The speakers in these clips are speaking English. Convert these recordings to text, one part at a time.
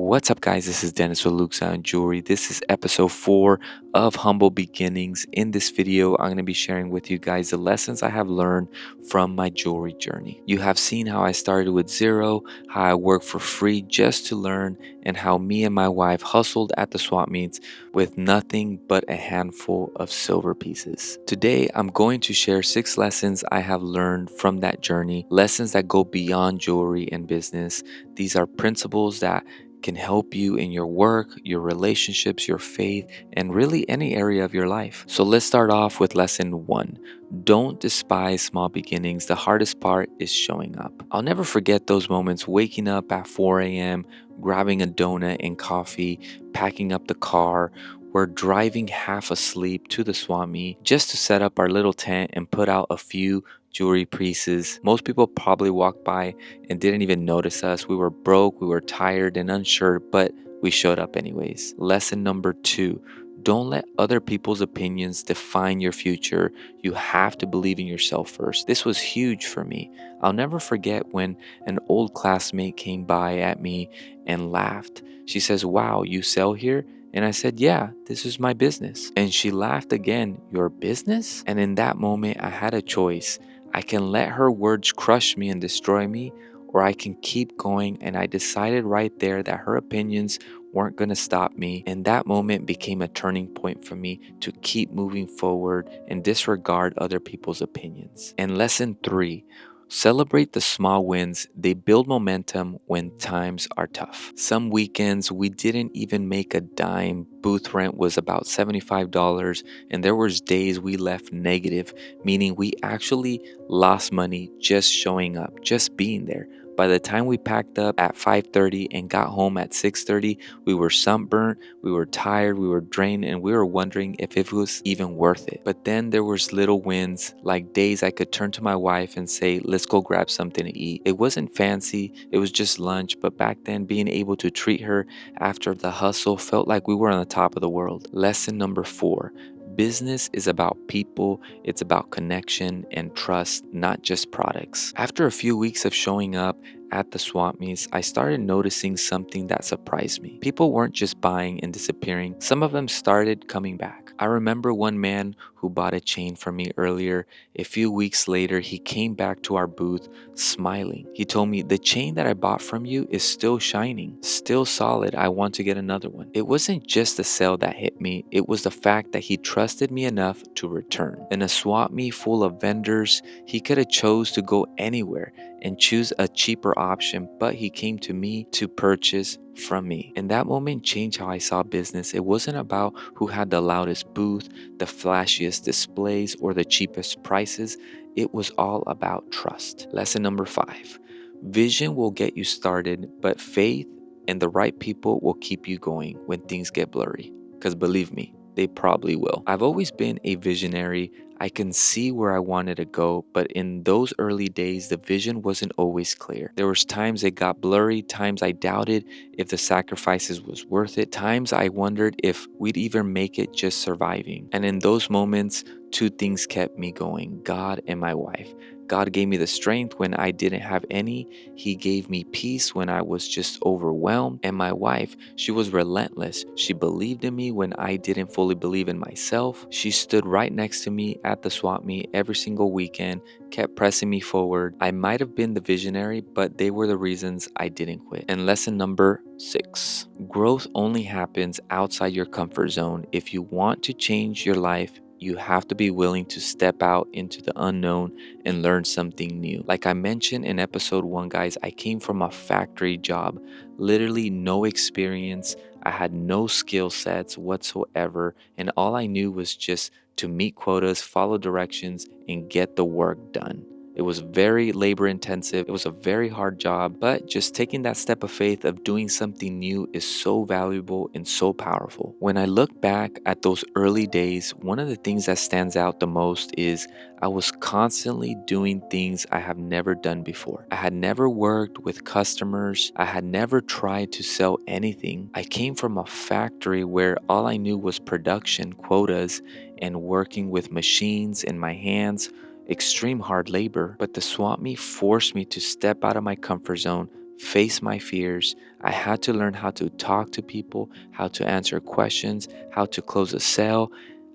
What's up, guys? This is Dennis with Luke's on Jewelry. This is episode 4 of Humble Beginnings. In this video, I'm going to be sharing with you guys the lessons I have learned from my jewelry journey. You have seen how I started with zero, how I worked for free just to learn, and how me and my wife hustled at the swap meets with nothing but a handful of silver pieces. Today, I'm going to share 6 lessons I have learned from that journey, lessons that go beyond jewelry and business. These are principles that can help you in your work, your relationships, your faith, and really any area of your life. So let's start off with lesson 1. Don't despise small beginnings. The hardest part is showing up. I'll never forget those moments waking up at 4 a.m., grabbing a donut and coffee, packing up the car. We're driving half asleep to the swap meet just to set up our little tent and put out a few jewelry pieces. Most people probably walked by and didn't even notice us. We were broke, we were tired and unsure, but we showed up anyways. Lesson number 2. Don't let other people's opinions define your future. You have to believe in yourself first. This was huge for me. I'll never forget when an old classmate came by at me and laughed. She says, "Wow, you sell here?" And I said, "Yeah, this is my business." And she laughed again, "Your business?" And in that moment, I had a choice. I can let her words crush me and destroy me, or I can keep going. And I decided right there that her opinions weren't going to stop me. And that moment became a turning point for me to keep moving forward and disregard other people's opinions. And lesson 3. Celebrate the small wins. They build momentum when times are tough. Some weekends we didn't even make a dime. Booth rent was about $75, and there was days we left negative, meaning we actually lost money just showing up, just being there. By the time we packed up at 5:30 and got home at 6:30, we were sunburnt, we were tired, we were drained, and we were wondering if it was even worth it. But then there was little wins, like days I could turn to my wife and say, "Let's go grab something to eat." It wasn't fancy, it was just lunch, but back then being able to treat her after the hustle felt like we were on the top of the world. Lesson number 4. Business is about people, it's about connection and trust, not just products. After a few weeks of showing up at the swap meets, I started noticing something that surprised me. People weren't just buying and disappearing, some of them started coming back. I remember one man who bought a chain from me earlier. A few weeks later, he came back to our booth smiling. He told me, "The chain that I bought from you is still shining, still solid. I want to get another one." It wasn't just the sale that hit me, it was the fact that he trusted me enough to return. In a swap meet full of vendors, he could have chose to go anywhere and choose a cheaper option, but he came to me to purchase from me. And that moment changed how I saw business. It wasn't about who had the loudest booth, the flashiest displays, or the cheapest prices. It was all about trust. Lesson number 5. Vision will get you started, but faith and the right people will keep you going when things get blurry. Because believe me, they probably will. I've always been a visionary. I can see where I wanted to go, but in those early days, the vision wasn't always clear. There was times it got blurry, times I doubted if the sacrifices was worth it, times I wondered if we'd even make it just surviving. And in those moments, 2 things kept me going: God and my wife. God gave me the strength when I didn't have any. He gave me peace when I was just overwhelmed. And my wife, she was relentless. She believed in me when I didn't fully believe in myself. She stood right next to me at the swap meet every single weekend, kept pressing me forward. I might have been the visionary, but they were the reasons I didn't quit. And lesson number 6. Growth only happens outside your comfort zone. If you want to change your life, you have to be willing to step out into the unknown and learn something new. Like I mentioned in episode 1, guys, I came from a factory job, literally no experience. I had no skill sets whatsoever, and all I knew was just to meet quotas, follow directions, and get the work done. It was very labor intensive. It was a very hard job, but just taking that step of faith of doing something new is so valuable and so powerful. When I look back at those early days, one of the things that stands out the most is I was constantly doing things I have never done before. I had never worked with customers. I had never tried to sell anything. I came from a factory where all I knew was production, quotas, and working with machines in my hands, extreme hard labor. But the swap meet forced me to step out of my comfort zone, face my fears. I had to learn how to talk to people, how to answer questions, how to close a sale.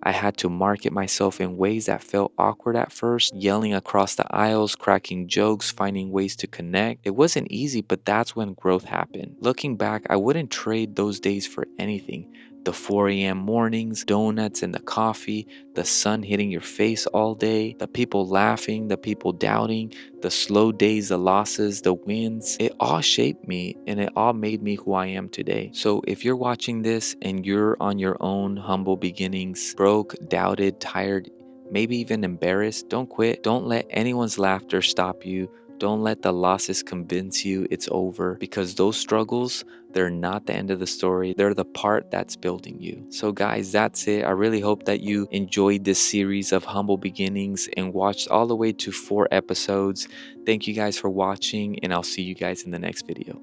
I had to market myself in ways that felt awkward at first, yelling across the aisles, cracking jokes, finding ways to connect. It wasn't easy, but that's when growth happened. Looking back, I wouldn't trade those days for anything. The 4 a.m. mornings, donuts and the coffee, the sun hitting your face all day, the people laughing, the people doubting, the slow days, the losses, the wins, it all shaped me and it all made me who I am today. So if you're watching this and you're on your own humble beginnings, broke, doubted, tired, maybe even embarrassed, don't quit. Don't let anyone's laughter stop you. Don't let the losses convince you it's over, because those struggles, they're not the end of the story. They're the part that's building you. So guys, that's it. I really hope that you enjoyed this series of humble beginnings and watched all the way to 4 episodes. Thank you guys for watching, and I'll see you guys in the next video.